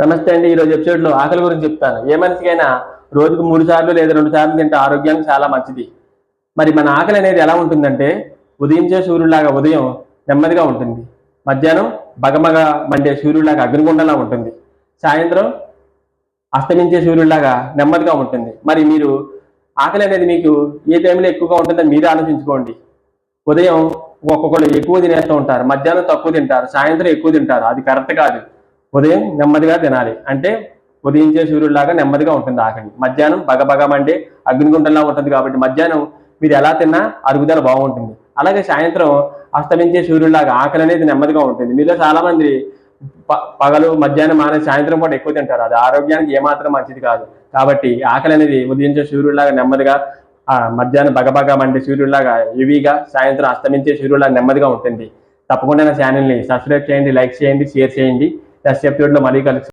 నమస్తే అండి. ఈరోజు ఎపిసోడ్లో ఆకలి గురించి చెప్తాను. ఏ మనిషికైనా రోజుకు 3 సార్లు లేదా 2 సార్లు తింటే ఆరోగ్యానికి చాలా మంచిది. మరి మన ఆకలి అనేది ఎలా ఉంటుందంటే, ఉదయించే సూర్యుడిలాగా ఉదయం నెమ్మదిగా ఉంటుంది. మధ్యాహ్నం బగమగ మండే సూర్యుడిలాగా అగ్నిగుండంలా ఉంటుంది. సాయంత్రం అస్తమించే సూర్యుడిలాగా నెమ్మదిగా ఉంటుంది. మరి మీరు ఆకలి అనేది మీకు ఏ టైంలో ఎక్కువగా ఉంటుందని మీరే ఆలోచించుకోండి. ఉదయం ఒక్కొక్కళ్ళు ఎక్కువ తినేస్తూ ఉంటారు, మధ్యాహ్నం తక్కువ తింటారు, సాయంత్రం ఎక్కువ తింటారు. అది కరెక్ట్ కాదు. ఉదయం నెమ్మదిగా తినాలి. అంటే ఉదయించే సూర్యుడిలాగా నెమ్మదిగా ఉంటుంది ఆకలి. మధ్యాహ్నం బగబగ మండే అగ్నిగుండంలా ఉంటుంది కాబట్టి మధ్యాహ్నం మీరు ఎలా తిన్నా అరుగుదల బాగుంటుంది. అలాగే సాయంత్రం అస్తమించే సూర్యుడిలాగా ఆకలి అనేది నెమ్మదిగా ఉంటుంది. మీలో చాలా మంది పగలు మధ్యాహ్నం మానేసి సాయంత్రం పూట ఎక్కువ తింటారు. అది ఆరోగ్యానికి ఏమాత్రం మంచిది కాదు. కాబట్టి ఆకలి అనేది ఉదయించే సూర్యుడిలాగా నెమ్మదిగా, మధ్యాహ్నం బగబగ మండే సూర్యుడిలాగా హెవీగా, సాయంత్రం అస్తమించే సూర్యుడిలాగా నెమ్మదిగా ఉంటుంది. తప్పకుండా నా ఛానల్ని సబ్స్క్రైబ్ చేయండి, లైక్ చేయండి, షేర్ చేయండి. నెక్స్ట్ ఎపిసోడ్లో మళ్ళీ కలుసుకుందాం.